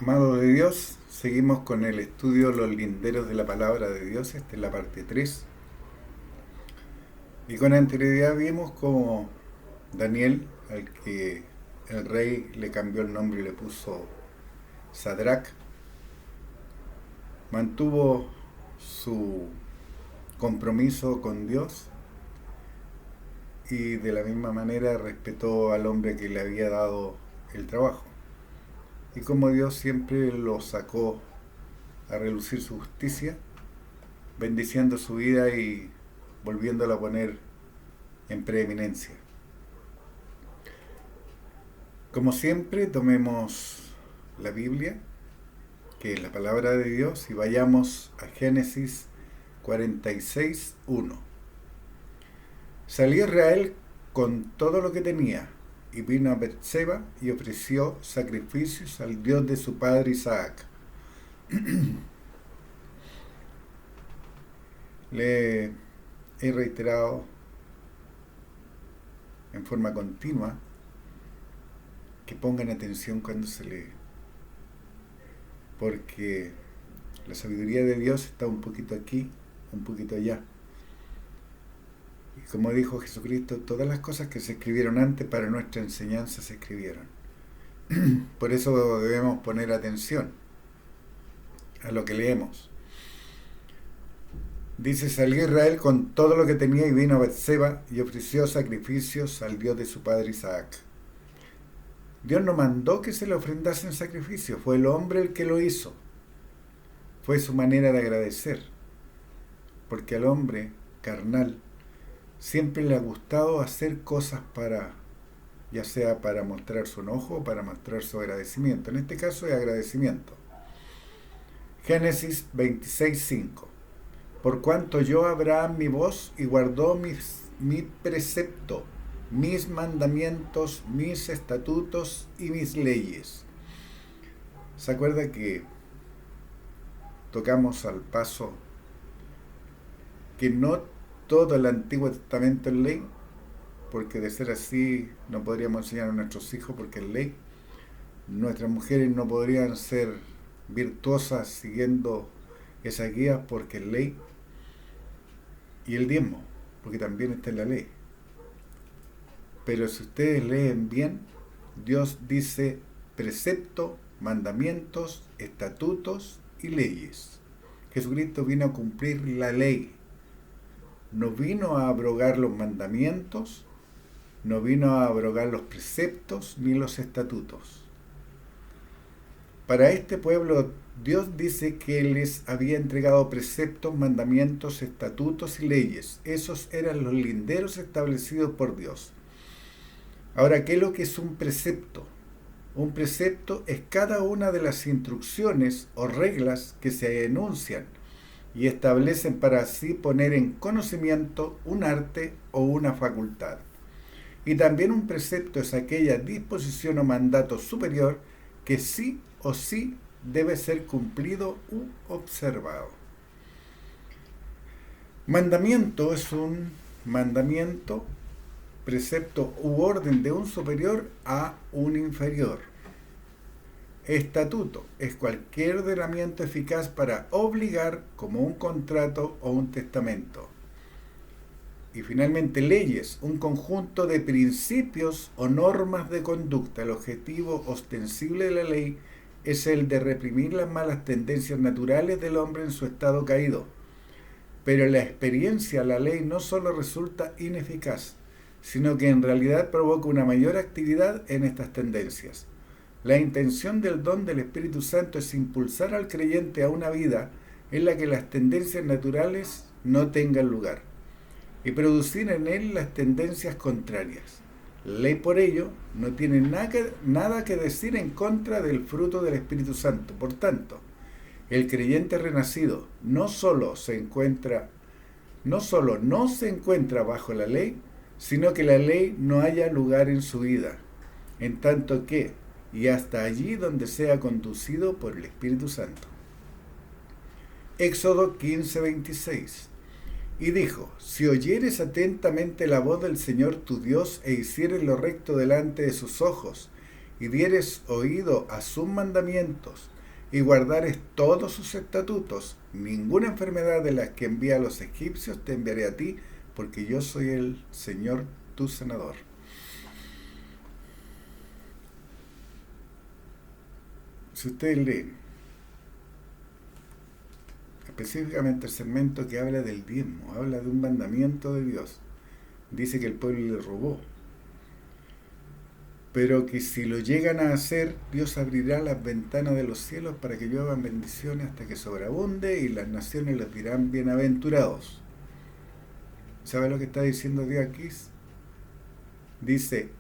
Amado de Dios, seguimos con el estudio Los linderos de la palabra de Dios. Esta es la parte 3. Y con anterioridad vimos como Daniel, al que el rey le cambió el nombre y le puso Sadrach, mantuvo su compromiso con Dios y de la misma manera respetó al hombre que le había dado el trabajo. Y como Dios siempre lo sacó a relucir su justicia, bendiciendo su vida y volviéndola a poner en preeminencia. Como siempre, tomemos la Biblia, que es la palabra de Dios, y vayamos a Génesis 46:1. Salió Israel con todo lo que tenía, y vino a Berseba y ofreció sacrificios al Dios de su padre Isaac. Le he reiterado en forma continua que pongan atención cuando se lee, porque la sabiduría de Dios está un poquito aquí, un poquito allá. Y como dijo Jesucristo, todas las cosas que se escribieron antes para nuestra enseñanza se escribieron. Por eso debemos poner atención a lo que leemos. Dice: salió Israel con todo lo que tenía y vino a Berseba y ofreció sacrificios al Dios de su padre Isaac. Dios no mandó que se le ofrendasen sacrificios, fue el hombre el que lo hizo. Fue su manera de agradecer, porque al hombre carnal siempre le ha gustado hacer cosas para, ya sea para mostrar su enojo o para mostrar su agradecimiento. En este caso es agradecimiento. Génesis 26:5. Por cuanto oyó Abraham mi voz y guardó mi precepto, mis mandamientos, mis estatutos y mis leyes. ¿Se acuerda que tocamos al paso que no todo el Antiguo Testamento es ley? Porque de ser así no podríamos enseñar a nuestros hijos porque es ley. Nuestras mujeres no podrían ser virtuosas siguiendo esas guías porque es ley. Y el diezmo, porque también está en la ley. Pero si ustedes leen bien, Dios dice precepto, mandamientos, estatutos y leyes. Jesucristo vino a cumplir la ley. No vino a abrogar los mandamientos, no vino a abrogar los preceptos ni los estatutos. Para este pueblo, Dios dice que les había entregado preceptos, mandamientos, estatutos y leyes. Esos eran los linderos establecidos por Dios. Ahora, ¿qué es lo que es un precepto? Un precepto es cada una de las instrucciones o reglas que se enuncian y establecen para así poner en conocimiento un arte o una facultad. Y también un precepto es aquella disposición o mandato superior que sí o sí debe ser cumplido u observado. Mandamiento es un mandamiento, precepto u orden de un superior a un inferior. Estatuto es cualquier ordenamiento eficaz para obligar, como un contrato o un testamento. Y finalmente, leyes, un conjunto de principios o normas de conducta. El objetivo ostensible de la ley es el de reprimir las malas tendencias naturales del hombre en su estado caído. Pero en la experiencia, la ley no solo resulta ineficaz, sino que en realidad provoca una mayor actividad en estas tendencias. La intención del don del Espíritu Santo es impulsar al creyente a una vida en la que las tendencias naturales no tengan lugar y producir en él las tendencias contrarias. La ley, por ello, no tiene nada que decir en contra del fruto del Espíritu Santo. Por tanto, el creyente renacido no solo no se encuentra bajo la ley, sino que la ley no haya lugar en su vida, en tanto que, y hasta allí donde sea conducido por el Espíritu Santo. Éxodo 15:26. Y dijo: si oyeres atentamente la voz del Señor tu Dios e hicieres lo recto delante de sus ojos, y dieres oído a sus mandamientos, y guardares todos sus estatutos, ninguna enfermedad de las que envía a los egipcios te enviaré a ti, porque yo soy el Señor tu sanador. Si ustedes leen específicamente el segmento que habla del diezmo, habla de un mandamiento de Dios, dice que el pueblo le robó, pero que si lo llegan a hacer, Dios abrirá las ventanas de los cielos para que lluevan bendiciones hasta que sobreabunde, y las naciones les dirán bienaventurados. ¿Sabe lo que está diciendo Dios aquí? Dice,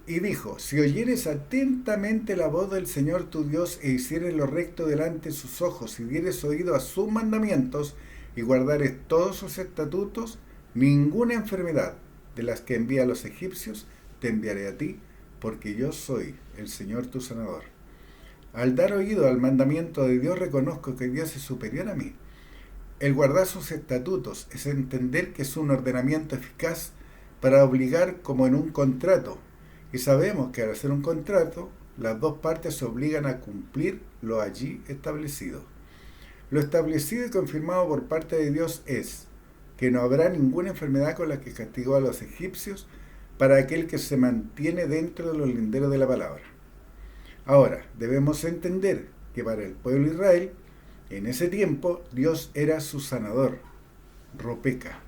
y dijo, si oyeres atentamente la voz del Señor tu Dios e hicieres lo recto delante de sus ojos y dieres oído a sus mandamientos y guardares todos sus estatutos, ninguna enfermedad de las que envía a los egipcios te enviaré a ti, porque yo soy el Señor tu sanador. Al dar oído al mandamiento de Dios, reconozco que Dios es superior a mí. El guardar sus estatutos es entender que es un ordenamiento eficaz para obligar como en un contrato. Y sabemos que al hacer un contrato, las dos partes se obligan a cumplir lo allí establecido. Lo establecido y confirmado por parte de Dios es que no habrá ninguna enfermedad con la que castigó a los egipcios para aquel que se mantiene dentro de los linderos de la palabra. Ahora, debemos entender que para el pueblo de Israel, en ese tiempo, Dios era su sanador, Ropeca.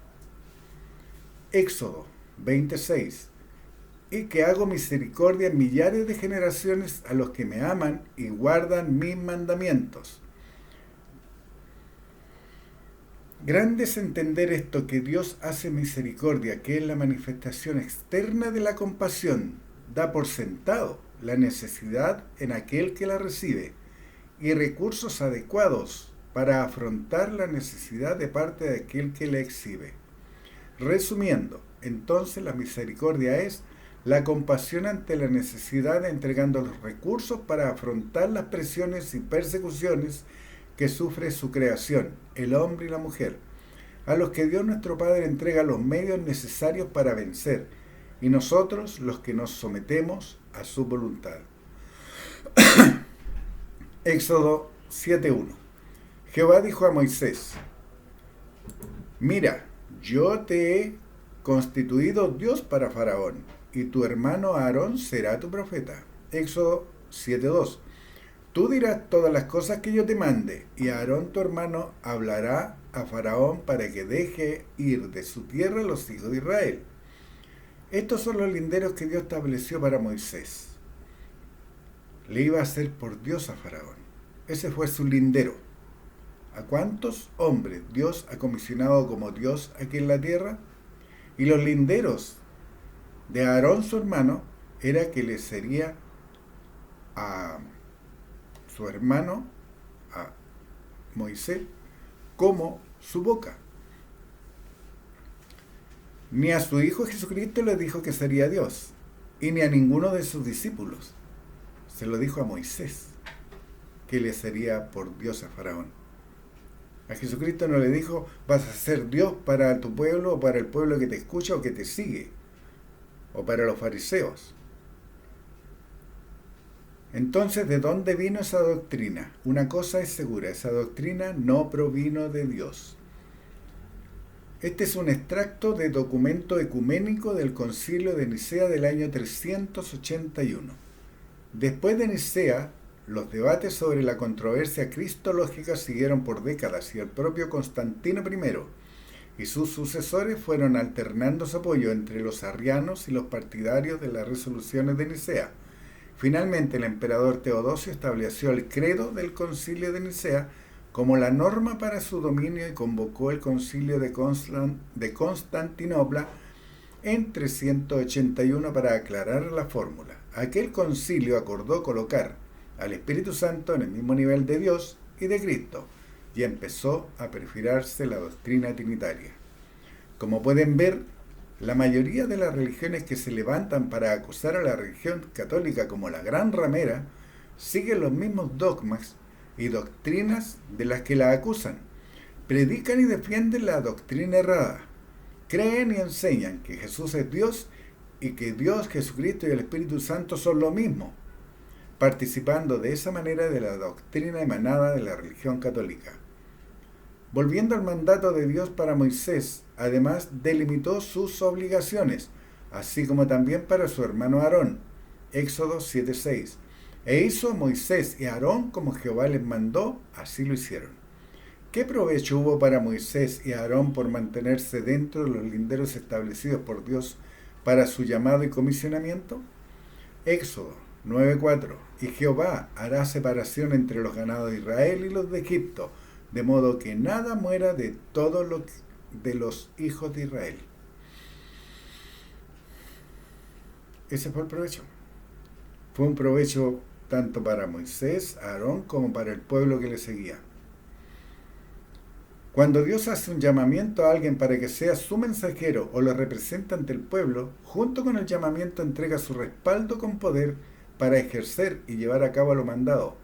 Éxodo 26. Y que hago misericordia en millares de generaciones a los que me aman y guardan mis mandamientos. Grande es entender esto, que Dios hace misericordia, que es la manifestación externa de la compasión, da por sentado la necesidad en aquel que la recibe y recursos adecuados para afrontar la necesidad de parte de aquel que la exhibe. Resumiendo, entonces la misericordia es la compasión ante la necesidad, entregando los recursos para afrontar las presiones y persecuciones que sufre su creación, el hombre y la mujer, a los que Dios nuestro Padre entrega los medios necesarios para vencer, y nosotros los que nos sometemos a su voluntad. Éxodo 7:1. Jehová dijo a Moisés, mira, yo te he constituido Dios para Faraón, y tu hermano Aarón será tu profeta. Éxodo 7:2. Tú dirás todas las cosas que yo te mande, y Aarón tu hermano hablará a Faraón para que deje ir de su tierra a los hijos de Israel. Estos son los linderos que Dios estableció para Moisés. Le iba a hacer por Dios a Faraón. Ese fue su lindero. ¿A cuántos hombres Dios ha comisionado como Dios aquí en la tierra? Y los linderos de Aarón su hermano era que le sería a su hermano, a Moisés, como su boca. Ni a su hijo Jesucristo le dijo que sería Dios, y ni a ninguno de sus discípulos. Se lo dijo a Moisés, que le sería por Dios a Faraón. A Jesucristo no le dijo, vas a ser Dios para tu pueblo, o para el pueblo que te escucha o que te sigue, o para los fariseos. Entonces, ¿de dónde vino esa doctrina? Una cosa es segura, esa doctrina no provino de Dios. Este es un extracto de documento ecuménico del Concilio de Nicea del año 381. Después de Nicea, los debates sobre la controversia cristológica siguieron por décadas y el propio Constantino I y sus sucesores fueron alternando su apoyo entre los arrianos y los partidarios de las resoluciones de Nicea. Finalmente, el emperador Teodosio estableció el credo del Concilio de Nicea como la norma para su dominio y convocó el Concilio de Constantinopla en 381 para aclarar la fórmula. Aquel concilio acordó colocar al Espíritu Santo en el mismo nivel de Dios y de Cristo, y empezó a perfilarse la doctrina trinitaria. Como pueden ver, la mayoría de las religiones que se levantan para acusar a la religión católica como la gran ramera siguen los mismos dogmas y doctrinas de las que la acusan. Predican y defienden la doctrina errada. Creen y enseñan que Jesús es Dios y que Dios, Jesucristo y el Espíritu Santo son lo mismo, participando de esa manera de la doctrina emanada de la religión católica. Volviendo al mandato de Dios para Moisés, además delimitó sus obligaciones, así como también para su hermano Aarón. Éxodo 7:6. E hizo Moisés y Aarón como Jehová les mandó, así lo hicieron. ¿Qué provecho hubo para Moisés y Aarón por mantenerse dentro de los linderos establecidos por Dios para su llamado y comisionamiento? Éxodo 9:4. Y Jehová hará separación entre los ganados de Israel y los de Egipto, de modo que nada muera de todos los hijos de Israel. Ese fue el provecho. Fue un provecho tanto para Moisés, Aarón, como para el pueblo que le seguía. Cuando Dios hace un llamamiento a alguien para que sea su mensajero o lo represente ante el pueblo, junto con el llamamiento entrega su respaldo con poder para ejercer y llevar a cabo lo mandado.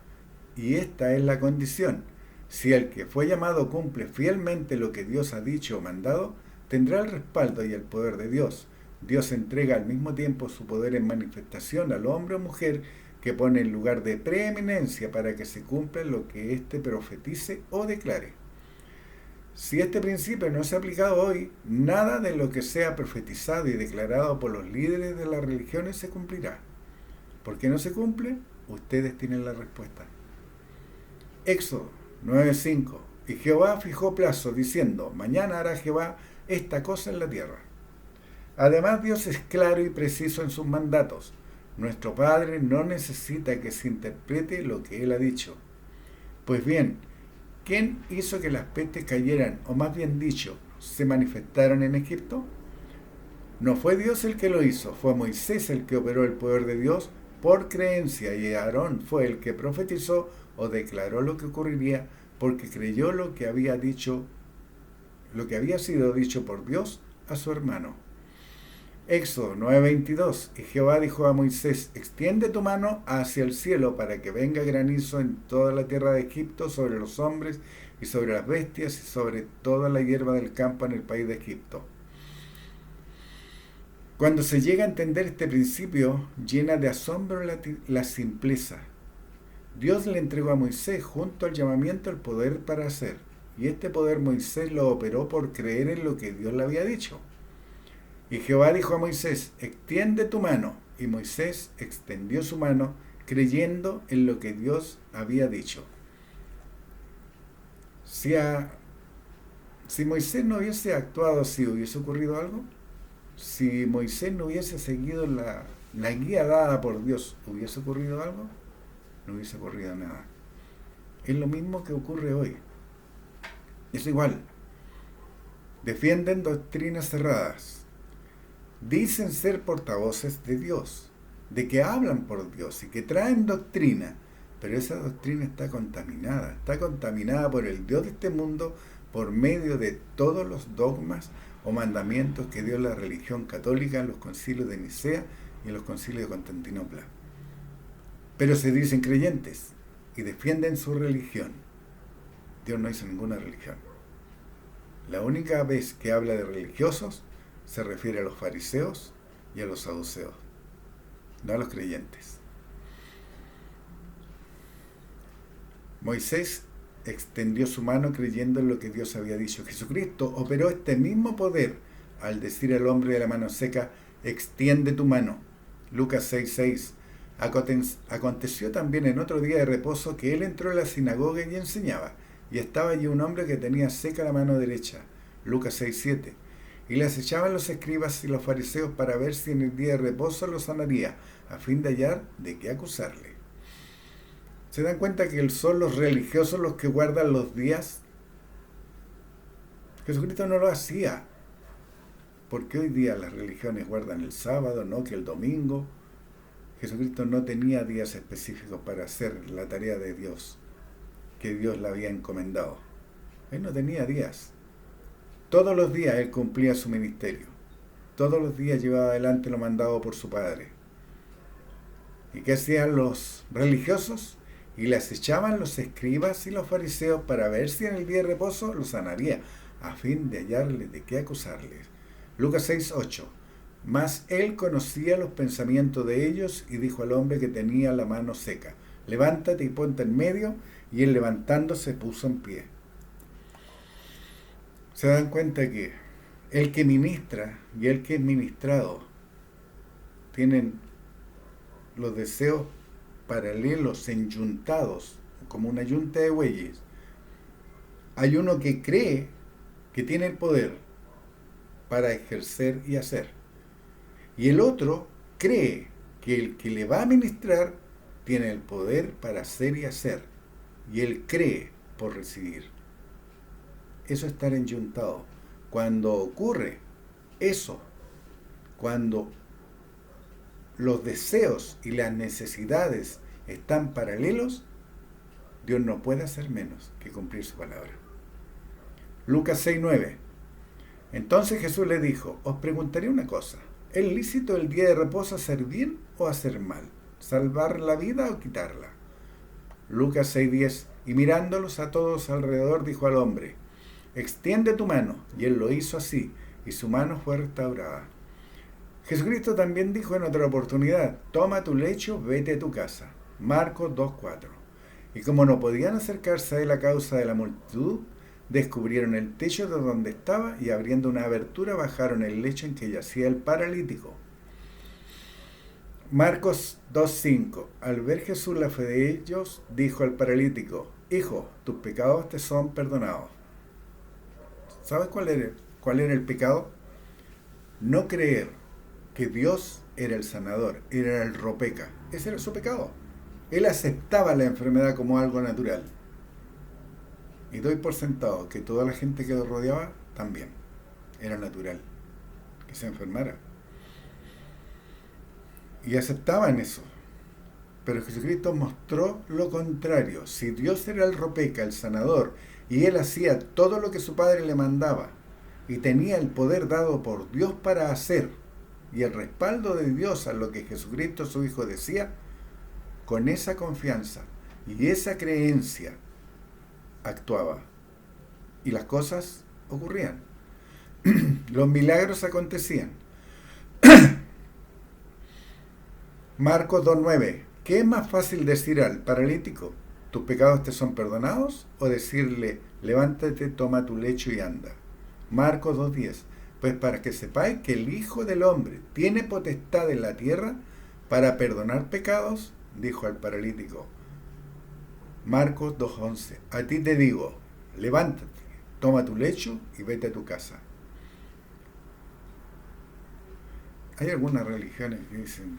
Y esta es la condición. Si el que fue llamado cumple fielmente lo que Dios ha dicho o mandado, tendrá el respaldo y el poder de Dios. Dios entrega al mismo tiempo su poder en manifestación al hombre o mujer que pone en lugar de preeminencia para que se cumpla lo que éste profetice o declare. Si este principio no es aplicado hoy, nada de lo que sea profetizado y declarado por los líderes de las religiones se cumplirá. ¿Por qué no se cumple? Ustedes tienen la respuesta. Éxodo 9:5. Y Jehová fijó plazo, diciendo, mañana hará Jehová esta cosa en la tierra. Además, Dios es claro y preciso en sus mandatos. Nuestro Padre no necesita que se interprete lo que Él ha dicho. Pues bien, ¿quién hizo que las pestes cayeran, o más bien dicho, se manifestaron en Egipto? No fue Dios el que lo hizo, fue Moisés el que operó el poder de Dios por creencia, y Aarón fue el que profetizó o declaró lo que ocurriría porque creyó lo que había sido dicho por Dios a su hermano. Éxodo 9:22. Y Jehová dijo a Moisés, extiende tu mano hacia el cielo para que venga granizo en toda la tierra de Egipto, sobre los hombres y sobre las bestias y sobre toda la hierba del campo en el país de Egipto. Cuando se llega a entender este principio, llena de asombro la simpleza. Dios le entregó a Moisés junto al llamamiento el poder para hacer, y este poder Moisés lo operó por creer en lo que Dios le había dicho. Y Jehová dijo a Moisés, extiende tu mano, y Moisés extendió su mano, creyendo en lo que Dios había dicho. Si Moisés no hubiese actuado así, ¿hubiese ocurrido algo? Si Moisés no hubiese seguido la guía dada por Dios, ¿hubiese ocurrido algo? No hubiese ocurrido nada. Es lo mismo que ocurre hoy. Es igual. Defienden doctrinas cerradas. Dicen ser portavoces de Dios, de que hablan por Dios y que traen doctrina, pero esa doctrina está contaminada por el Dios de este mundo por medio de todos los dogmas o mandamientos que dio la religión católica en los concilios de Nicea y en los concilios de Constantinopla. Pero se dicen creyentes y defienden su religión. Dios no hizo ninguna religión. La única vez que habla de religiosos se refiere a los fariseos y a los saduceos, no a los creyentes. Moisés extendió su mano creyendo en lo que Dios había dicho. Jesucristo operó este mismo poder al decir al hombre de la mano seca, extiende tu mano. Lucas 6:6. Aconteció también en otro día de reposo que él entró en la sinagoga y enseñaba, y estaba allí un hombre que tenía seca la mano derecha. Lucas 6:7. Y le acechaban los escribas y los fariseos para ver si en el día de reposo lo sanaría, a fin de hallar de qué acusarle. ¿Se dan cuenta que son los religiosos los que guardan los días? Jesucristo no lo hacía. Porque hoy día las religiones guardan el sábado, no que el domingo. Jesucristo no tenía días específicos para hacer la tarea de Dios, que Dios le había encomendado. Él no tenía días. Todos los días Él cumplía su ministerio. Todos los días llevaba adelante lo mandado por su Padre. ¿Y qué hacían los religiosos? Y le acechaban los escribas y los fariseos para ver si en el día de reposo lo sanaría, a fin de hallarle de qué acusarles. Lucas 6:8. Mas él conocía los pensamientos de ellos y dijo al hombre que tenía la mano seca: levántate y ponte en medio. Y él, levantándose, puso en pie. Se dan cuenta que el que ministra y el que es ministrado tienen los deseos paralelos, enyuntados, como una yunta de bueyes. Hay uno que cree que tiene el poder para ejercer y hacer, y el otro cree que el que le va a ministrar tiene el poder para hacer y hacer, y él cree por recibir. Eso es estar enyuntado. Cuando ocurre eso, cuando los deseos y las necesidades están paralelos, Dios no puede hacer menos que cumplir su palabra. Lucas 6:9. Entonces Jesús le dijo: os preguntaré una cosa, ¿es lícito el día de reposo hacer bien o hacer mal? ¿Salvar la vida o quitarla? Lucas 6:10. Y mirándolos a todos alrededor, dijo al hombre: extiende tu mano. Y él lo hizo así, y su mano fue restaurada. Jesucristo también dijo en otra oportunidad: toma tu lecho, vete a tu casa. Marcos 2:4. Y como no podían acercarse a él a causa de la multitud, descubrieron el techo de donde estaba y, abriendo una abertura, bajaron el lecho en que yacía el paralítico. Marcos 2:5. Al ver Jesús la fe de ellos, dijo al paralítico: hijo, tus pecados te son perdonados. ¿Sabes cuál era el pecado? No creer que Dios era el sanador, era el ropeca. Ese era su pecado. Él aceptaba la enfermedad como algo natural. Y doy por sentado que toda la gente que lo rodeaba también era natural que se enfermara. Y aceptaban eso. Pero Jesucristo mostró lo contrario. Si Dios era el ropeca, el sanador, y él hacía todo lo que su padre le mandaba, y tenía el poder dado por Dios para hacer, y el respaldo de Dios a lo que Jesucristo su Hijo decía, con esa confianza y esa creencia actuaba. Y las cosas ocurrían. Los milagros acontecían. Marcos 2:9. ¿Qué es más fácil decir al paralítico: tus pecados te son perdonados? O decirle: levántate, toma tu lecho y anda. Marcos 2:10. Pues para que sepáis que el Hijo del Hombre tiene potestad en la tierra para perdonar pecados, dijo al paralítico. Marcos 2:11. A ti te digo: levántate, toma tu lecho y vete a tu casa. Hay algunas religiones que dicen: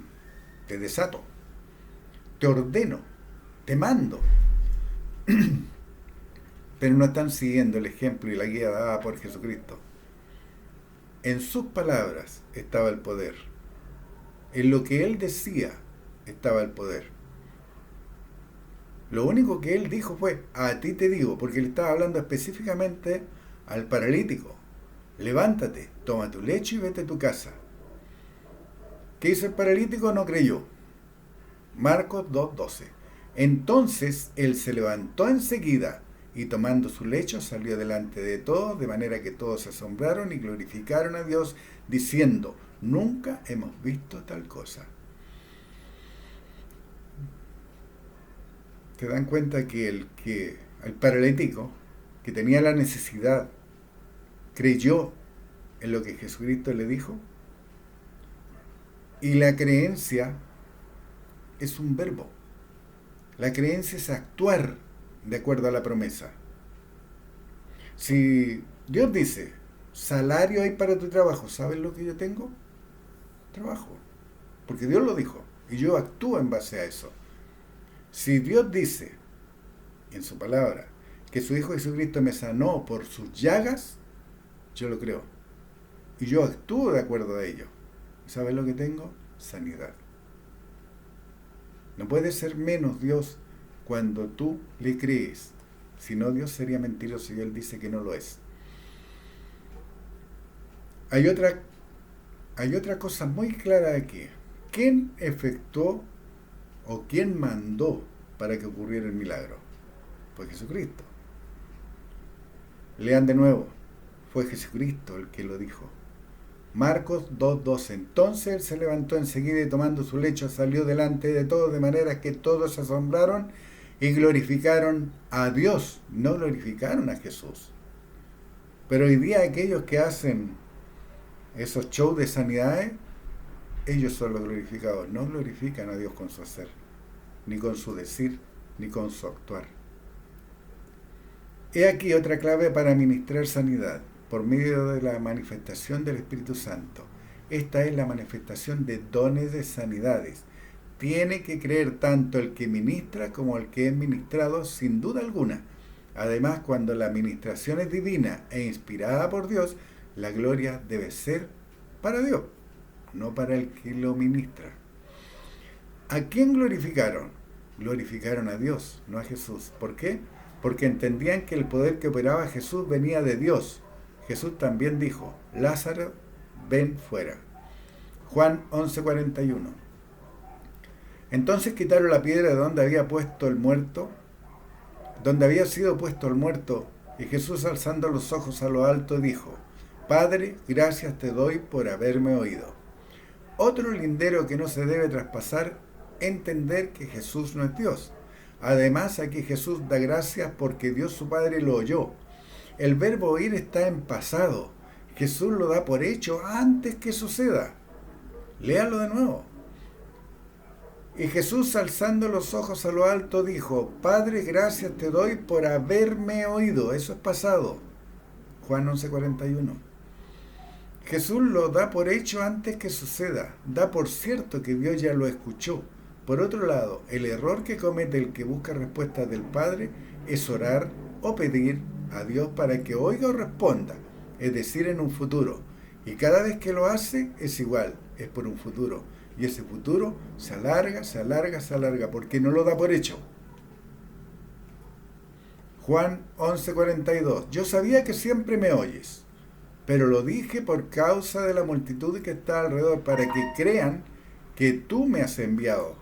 te desato, te ordeno, te mando. Pero no están siguiendo el ejemplo y la guía dada por Jesucristo. En sus palabras estaba el poder. En lo que él decía estaba el poder. Lo único que él dijo fue: a ti te digo, porque él estaba hablando específicamente al paralítico: levántate, toma tu lecho y vete a tu casa. ¿Qué hizo el paralítico? No creyó. Marcos 2:12. Entonces él se levantó enseguida y, tomando su lecho, salió delante de todos, de manera que todos se asombraron y glorificaron a Dios, diciendo: nunca hemos visto tal cosa. ¿Te dan cuenta que el paralítico, que tenía la necesidad, creyó en lo que Jesucristo le dijo? Y la creencia es un verbo. La creencia es actuar de acuerdo a la promesa. Si Dios dice: salario hay para tu trabajo, ¿sabes lo que yo tengo? Trabajo. Porque Dios lo dijo y yo actúo en base a eso. Si Dios dice en su palabra que su Hijo Jesucristo me sanó por sus llagas, yo lo creo. Y yo actúo de acuerdo a ello. ¿Sabes lo que tengo? Sanidad. No puede ser menos Dios cuando tú le crees. Si no, Dios sería mentiroso y Él dice que no lo es. Hay otra cosa muy clara aquí. ¿Quién efectuó o quién mandó para que ocurriera el milagro? Fue Jesucristo. Lean de nuevo. Fue Jesucristo el que lo dijo. Marcos 2:12. Entonces él se levantó enseguida y tomando su lecho salió delante de todos, de manera que todos se asombraron y glorificaron a Dios, no glorificaron a Jesús. Pero hoy día aquellos que hacen esos shows de sanidades, ellos son los glorificados, no glorifican a Dios con su hacer, ni con su decir, ni con su actuar. He aquí otra clave para ministrar sanidad, por medio de la manifestación del Espíritu Santo. Esta es la manifestación de dones de sanidades. Tiene que creer tanto el que ministra como el que es ministrado, sin duda alguna. Además, cuando la administración es divina e inspirada por Dios, la gloria debe ser para Dios, no para el que lo ministra. ¿A quién glorificaron? Glorificaron a Dios, no a Jesús. ¿Por qué? Porque entendían que el poder que operaba Jesús venía de Dios. Jesús también dijo: Lázaro, ven fuera. Juan 11:41. Entonces quitaron la piedra de donde había sido puesto el muerto, y Jesús, alzando los ojos a lo alto, dijo: Padre, gracias te doy por haberme oído. Otro lindero que no se debe traspasar, entender que Jesús no es Dios. Además, aquí Jesús da gracias porque Dios su Padre lo oyó. El verbo oír está en pasado. Jesús lo da por hecho antes que suceda. Léalo de nuevo. Y Jesús, alzando los ojos a lo alto, dijo: Padre, gracias te doy por haberme oído. Eso es pasado. Juan 11:41. Jesús lo da por hecho antes que suceda. Da por cierto que Dios ya lo escuchó. Por otro lado, el error que comete el que busca respuestas del Padre es orar o pedir a Dios para que oiga o responda, es decir, en un futuro. Y cada vez que lo hace es igual, es por un futuro. Y ese futuro se alarga, porque no lo da por hecho. Juan 11:42. Yo sabía que siempre me oyes, pero lo dije por causa de la multitud que está alrededor, para que crean que tú me has enviado.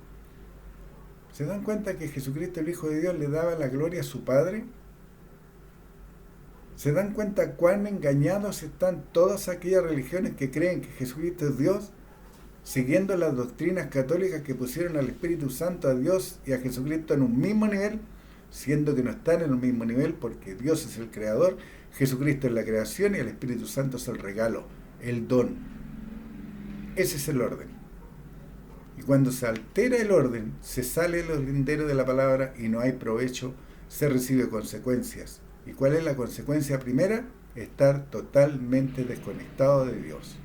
¿Se dan cuenta que Jesucristo, el Hijo de Dios, le daba la gloria a su Padre? ¿Se dan cuenta cuán engañados están todas aquellas religiones que creen que Jesucristo es Dios, siguiendo las doctrinas católicas que pusieron al Espíritu Santo, a Dios y a Jesucristo en un mismo nivel, siendo que no están en un mismo nivel, porque Dios es el creador, Jesucristo es la creación y el Espíritu Santo es el regalo, el don? Ese es el orden. Y cuando se altera el orden, se sale de los linderos de la palabra y no hay provecho, se recibe consecuencias. ¿Y cuál es la consecuencia primera? Estar totalmente desconectado de Dios.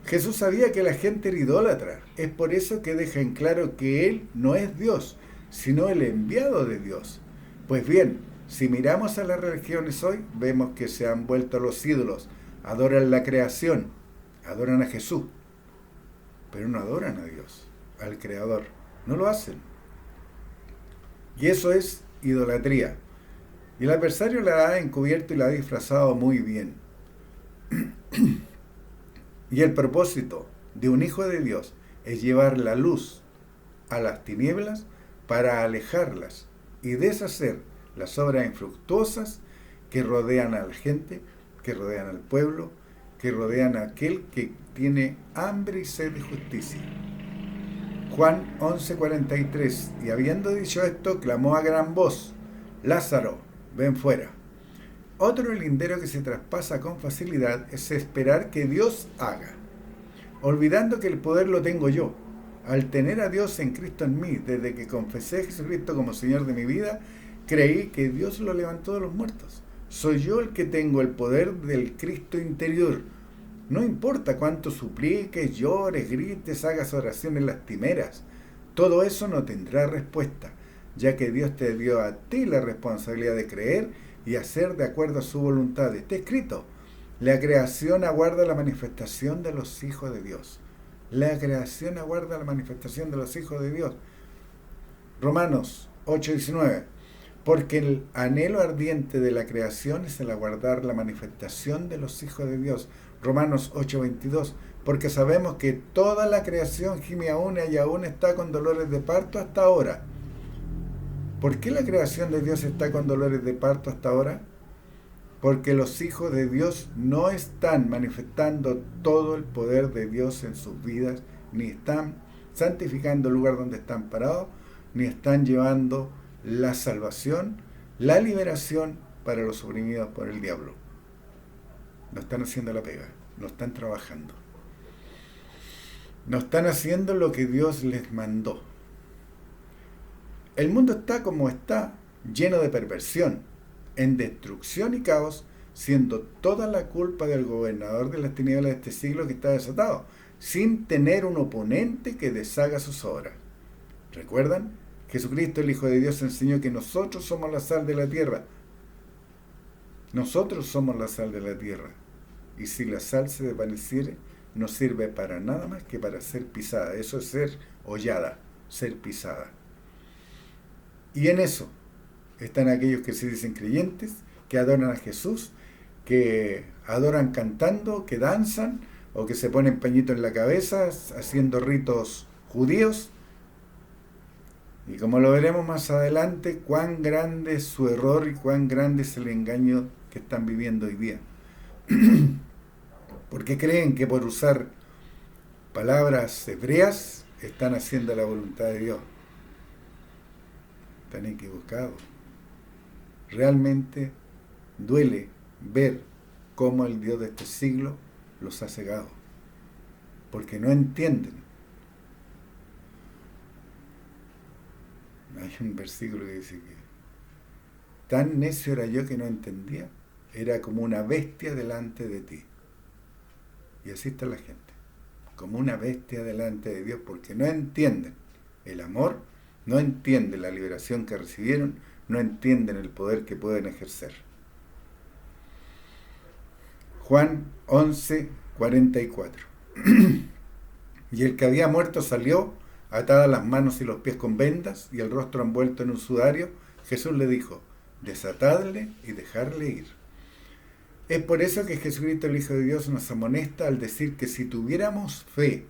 Jesús sabía que la gente era idólatra. Es por eso que deja en claro que Él no es Dios, sino el enviado de Dios. Pues bien, si miramos a las religiones hoy, vemos que se han vuelto los ídolos. Adoran la creación, adoran a Jesús, pero no adoran a Dios, al Creador. No lo hacen. Y eso es idolatría. Y el adversario la ha encubierto y la ha disfrazado muy bien. Y el propósito de un hijo de Dios es llevar la luz a las tinieblas para alejarlas y deshacer las obras infructuosas que rodean a la gente, que rodean al pueblo, que rodean a aquel que tiene hambre y sed de justicia. Juan 11:43. Y habiendo dicho esto, clamó a gran voz: Lázaro, ven fuera. Otro lindero que se traspasa con facilidad es esperar que Dios haga, olvidando que el poder lo tengo yo. Al tener a Dios en Cristo en mí, desde que confesé a Jesucristo como Señor de mi vida, creí que Dios lo levantó de los muertos. Soy yo el que tengo el poder del Cristo interior. No importa cuánto supliques, llores, grites, hagas oraciones lastimeras, todo eso no tendrá respuesta, ya que Dios te dio a ti la responsabilidad de creer y hacer de acuerdo a su voluntad. Está escrito: la creación aguarda la manifestación de los hijos de Dios. La creación aguarda la manifestación de los hijos de Dios. Romanos 8:19. Porque el anhelo ardiente de la creación es el aguardar la manifestación de los hijos de Dios. Romanos 8:22. Porque sabemos que toda la creación gime aún y aún está con dolores de parto hasta ahora. ¿Por qué la creación de Dios está con dolores de parto hasta ahora? porque los hijos de Dios no están manifestando todo el poder de Dios en sus vidas, ni están santificando el lugar donde están parados, ni están llevando la salvación, la liberación para los oprimidos por el diablo. No están haciendo la pega, no están trabajando. No están haciendo lo que Dios les mandó. El mundo está como está, lleno de perversión, en destrucción y caos, siendo toda la culpa del gobernador de las tinieblas de este siglo que está desatado, sin tener un oponente que deshaga sus obras. ¿Recuerdan? Jesucristo, el Hijo de Dios, enseñó que nosotros somos la sal de la tierra. Nosotros somos la sal de la tierra. Y si la sal se desvaneciere, no sirve para nada más que para ser pisada. Eso es ser hollada, ser pisada. Y en eso están aquellos que se dicen creyentes, que adoran a Jesús, que adoran cantando, que danzan, o que se ponen pañito en la cabeza haciendo ritos judíos. Y como lo veremos más adelante, cuán grande es su error y cuán grande es el engaño que están viviendo hoy día. Porque creen que por usar palabras hebreas están haciendo la voluntad de Dios. Están equivocados. Realmente duele ver cómo el Dios de este siglo los ha cegado. Porque no entienden. Hay un versículo que dice que tan necio era yo que no entendía. Era como una bestia delante de ti. Y así está la gente. Como una bestia delante de Dios porque no entienden el amor, no entienden la liberación que recibieron, no entienden el poder que pueden ejercer. Juan 11:44. Y el que había muerto salió, atadas las manos y los pies con vendas y el rostro envuelto en un sudario. Jesús le dijo: desatadle y dejarle ir. Es por eso que Jesucristo, el Hijo de Dios, nos amonesta al decir que si tuviéramos fe,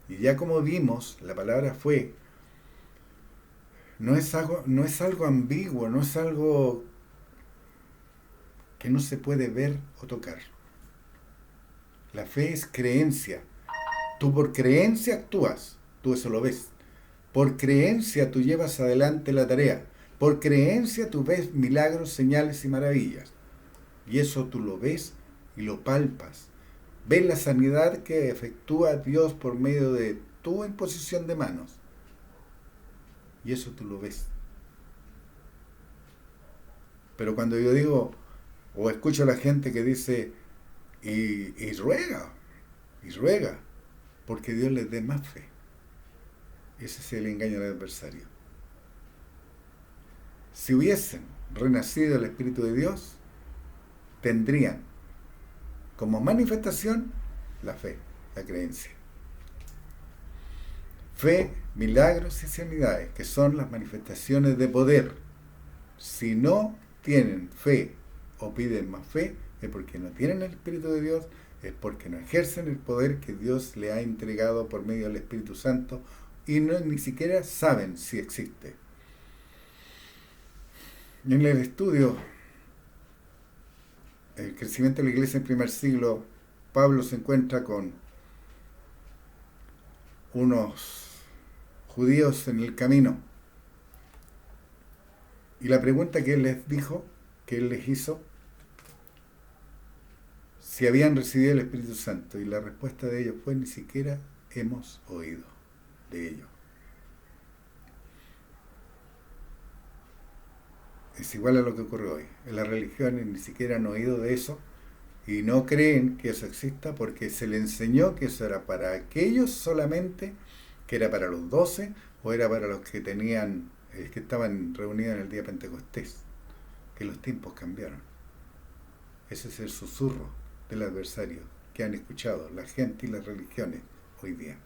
y ya como vimos, la palabra fe no es algo ambiguo, no es algo que no se puede ver o tocar. La fe es creencia. Tú por creencia actúas, tú eso lo ves. Por creencia tú llevas adelante la tarea. Por creencia tú ves milagros, señales y maravillas. Y eso tú lo ves y lo palpas. Ves la sanidad que efectúa Dios por medio de tu imposición de manos. Y eso tú lo ves. Pero cuando yo digo, o escucho a la gente que dice, y ruega, porque Dios les dé más fe. Ese es el engaño del adversario. Si hubiesen renacido el Espíritu de Dios, tendrían como manifestación la fe, la creencia. Fe, milagros y sanidades, que son las manifestaciones de poder. Si no tienen fe o piden más fe, es porque no tienen el Espíritu de Dios, es porque no ejercen el poder que Dios le ha entregado por medio del Espíritu Santo y ni siquiera saben si existe. En el estudio El crecimiento de la iglesia en el primer siglo, Pablo se encuentra con unos judíos en el camino. Y la pregunta que él les dijo, que él les hizo, si habían recibido el Espíritu Santo. Y la respuesta de ellos fue: ni siquiera hemos oído de ello. Es igual a lo que ocurre hoy. En las religiones ni siquiera han oído de eso y no creen que eso exista porque se les enseñó que eso era para aquellos solamente, que era para los 12 o era para los que tenían, que estaban reunidos en el día de Pentecostés, que los tiempos cambiaron. Ese es el susurro del adversario que han escuchado la gente y las religiones hoy día.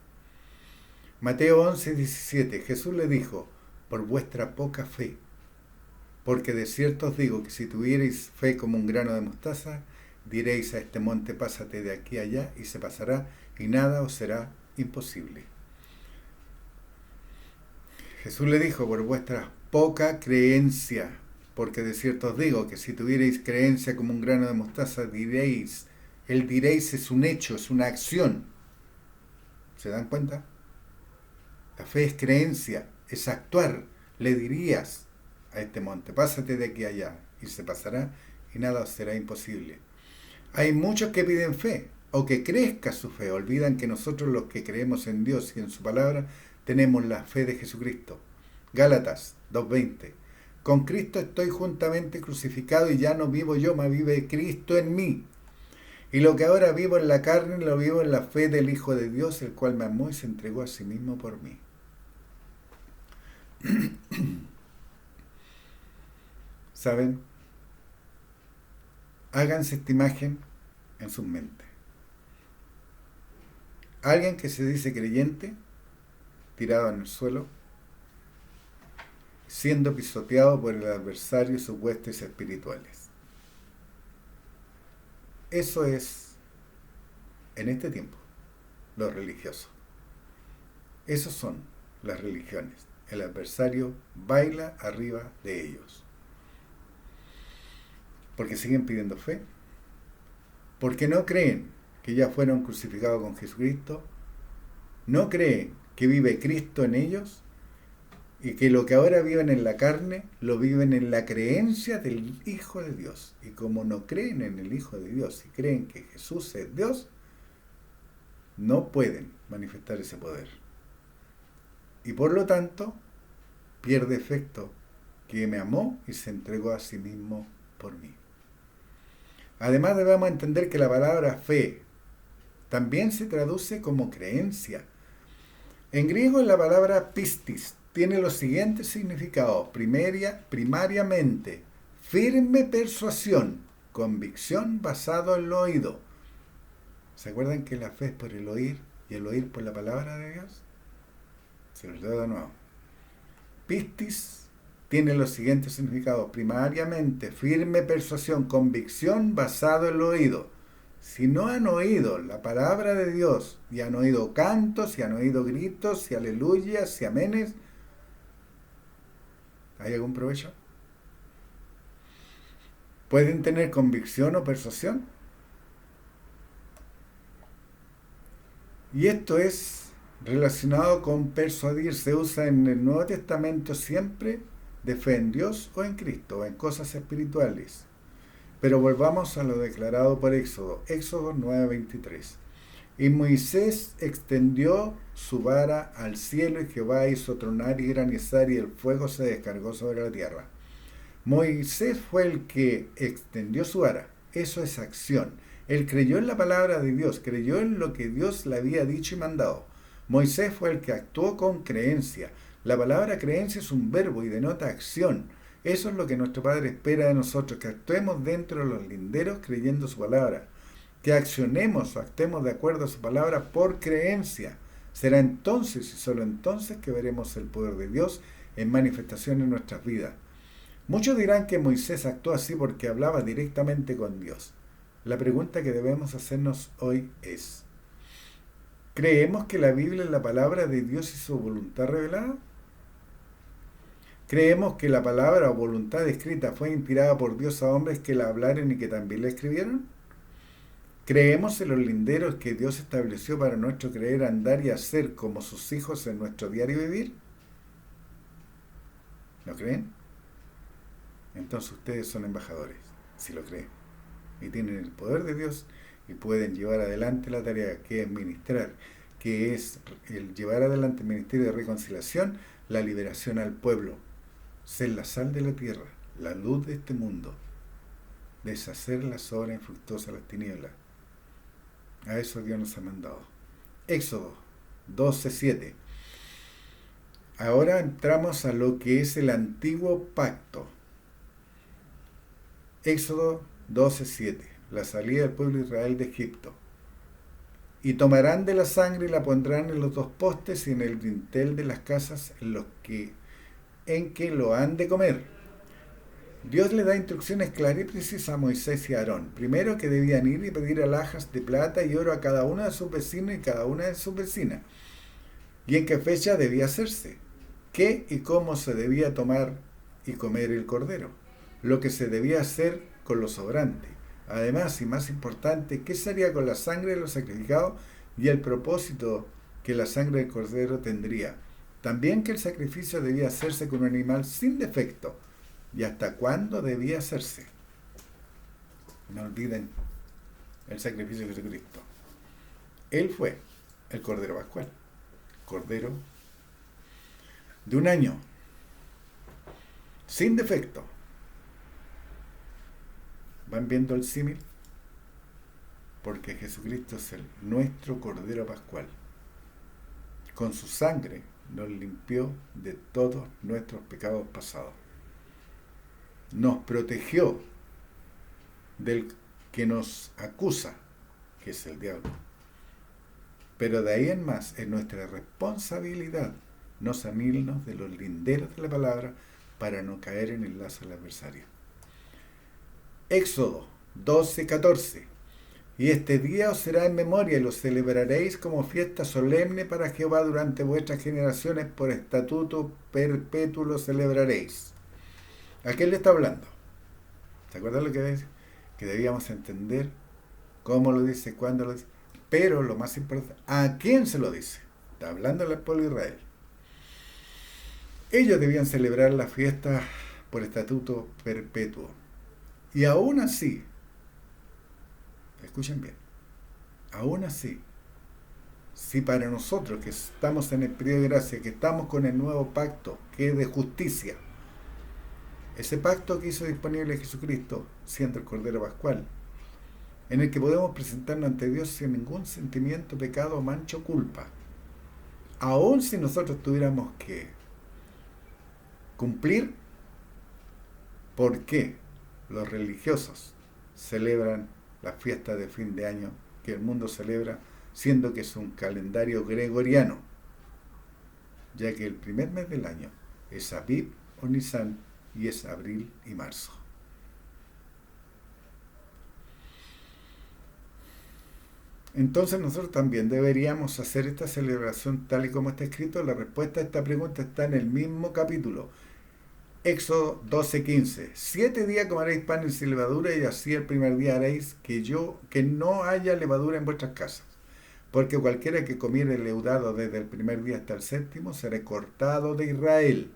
Mateo 11:17. Jesús le dijo: por vuestra poca fe. Porque de cierto os digo que si tuvierais fe como un grano de mostaza, diréis a este monte: pásate de aquí a allá, y se pasará, y nada os será imposible. Jesús le dijo: por vuestra poca creencia. Porque de cierto os digo que si tuvierais creencia como un grano de mostaza, diréis, el diréis es un hecho, es una acción. ¿Se dan cuenta? La fe es creencia, es actuar. Le dirías a este monte, pásate de aquí a allá, y se pasará, y nada os será imposible. Hay muchos que piden fe, o que crezca su fe, olvidan que nosotros los que creemos en Dios y en su palabra, tenemos la fe de Jesucristo. Gálatas 2:20. Con Cristo estoy juntamente crucificado y ya no vivo yo, mas vive Cristo en mí. Y lo que ahora vivo en la carne, lo vivo en la fe del Hijo de Dios, el cual me amó y se entregó a sí mismo por mí. ¿Saben? Háganse esta imagen en sus mentes. Alguien que se dice creyente, tirado en el suelo, siendo pisoteado por el adversario y sus huestes espirituales. Eso es, en este tiempo, lo religioso. Esos son las religiones. El adversario baila arriba de ellos. Porque siguen pidiendo fe. Porque no creen que ya fueron crucificados con Jesucristo. No creen que vive Cristo en ellos. Y que lo que ahora viven en la carne, lo viven en la creencia del Hijo de Dios. Y como no creen en el Hijo de Dios y creen que Jesús es Dios, no pueden manifestar ese poder. Y por lo tanto, pierde efecto que me amó y se entregó a sí mismo por mí. Además debemos entender que la palabra fe también se traduce como creencia. En griego la palabra pistis tiene los siguientes significados. Primariamente, firme persuasión, convicción basado en lo oído. ¿Se acuerdan que la fe es por el oír y el oír por la palabra de Dios? Se los leo de nuevo. Pistis tiene los siguientes significados. Primariamente, firme persuasión, convicción basado en lo oído. Si no han oído la palabra de Dios y han oído cantos, y han oído gritos, y aleluyas, y amenes, ¿hay algún provecho? ¿Pueden tener convicción o persuasión? Y esto es relacionado con persuadir. Se usa en el Nuevo Testamento siempre de fe en Dios o en Cristo, o en cosas espirituales. Pero volvamos a lo declarado por Éxodo. Éxodo 9:23. Y Moisés extendió su vara al cielo, y Jehová hizo tronar y granizar, y el fuego se descargó sobre la tierra. Moisés fue el que extendió su vara. Eso es acción. Él creyó en la palabra de Dios, creyó en lo que Dios le había dicho y mandado. Moisés fue el que actuó con creencia. La palabra creencia es un verbo y denota acción. Eso es lo que nuestro Padre espera de nosotros, que actuemos dentro de los linderos creyendo su palabra. Que accionemos o actuemos de acuerdo a su palabra por creencia. Será entonces y solo entonces que veremos el poder de Dios en manifestación en nuestras vidas. Muchos dirán que Moisés actuó así porque hablaba directamente con Dios. La pregunta que debemos hacernos hoy es: ¿creemos que la Biblia es la palabra de Dios y su voluntad revelada? ¿Creemos que la palabra o voluntad escrita fue inspirada por Dios a hombres que la hablaron y que también la escribieron? ¿Creemos en los linderos que Dios estableció para nuestro creer, andar y hacer como sus hijos en nuestro diario vivir? ¿No creen? Entonces ustedes son embajadores, si lo creen. Y tienen el poder de Dios y pueden llevar adelante la tarea que es ministrar, que es el llevar adelante el ministerio de reconciliación, la liberación al pueblo, ser la sal de la tierra, la luz de este mundo, deshacer las obras infructuosas de las tinieblas. A eso Dios nos ha mandado. Éxodo 12:7. Ahora entramos a lo que es el antiguo pacto. Éxodo 12:7. La salida del pueblo de Israel de Egipto. Y tomarán de la sangre y la pondrán en los dos postes y en el dintel de las casas en que lo han de comer. Dios le da instrucciones claras y precisas a Moisés y a Aarón. Primero, que debían ir y pedir alhajas de plata y oro a cada uno de sus vecinos y cada una de sus vecinas. Y en qué fecha debía hacerse. Qué y cómo se debía tomar y comer el cordero. lo que se debía hacer con lo sobrante. Además, y más importante, ¿qué se haría con la sangre de los sacrificados y el propósito que la sangre del cordero tendría? También que el sacrificio debía hacerse con un animal sin defecto. ¿Y hasta cuándo debía hacerse? No olviden el sacrificio de Jesucristo. Él fue el Cordero Pascual. Cordero de un año, sin defecto. ¿Van viendo el símil? Porque Jesucristo es nuestro Cordero Pascual. Con su sangre nos limpió de todos nuestros pecados pasados. Nos protegió del que nos acusa, que es el diablo. Pero de ahí en más es nuestra responsabilidad no salirnos de los linderos de la palabra para no caer en el lazo del adversario. Éxodo 12:14. Y este día os será en memoria y lo celebraréis como fiesta solemne para Jehová durante vuestras generaciones, por estatuto perpetuo lo celebraréis. ¿A quién le está hablando? ¿Se acuerdan lo que dice? Que debíamos entender cómo lo dice, cuándo lo dice. Pero lo más importante, ¿a quién se lo dice? Está hablando del pueblo de Israel. Ellos debían celebrar la fiesta por estatuto perpetuo. Y aún así, escuchen bien, aún así, si para nosotros que estamos en el periodo de gracia, que estamos con el nuevo pacto, que es de justicia, ese pacto que hizo disponible Jesucristo, siendo el Cordero Pascual, en el que podemos presentarnos ante Dios sin ningún sentimiento, pecado, mancha o culpa, aun si nosotros tuviéramos que cumplir, ¿por qué los religiosos celebran la fiesta de fin de año que el mundo celebra, siendo que es un calendario gregoriano, ya que el primer mes del año es Abib o Nisan y es abril y marzo? Entonces nosotros también deberíamos hacer esta celebración tal y como está escrito. La respuesta a esta pregunta está en el mismo capítulo, Éxodo 12:15. 7 días comeréis pan sin levadura, y así el primer día haréis que no haya levadura en vuestras casas. Porque cualquiera que comiere leudado desde el primer día hasta el séptimo será cortado de Israel.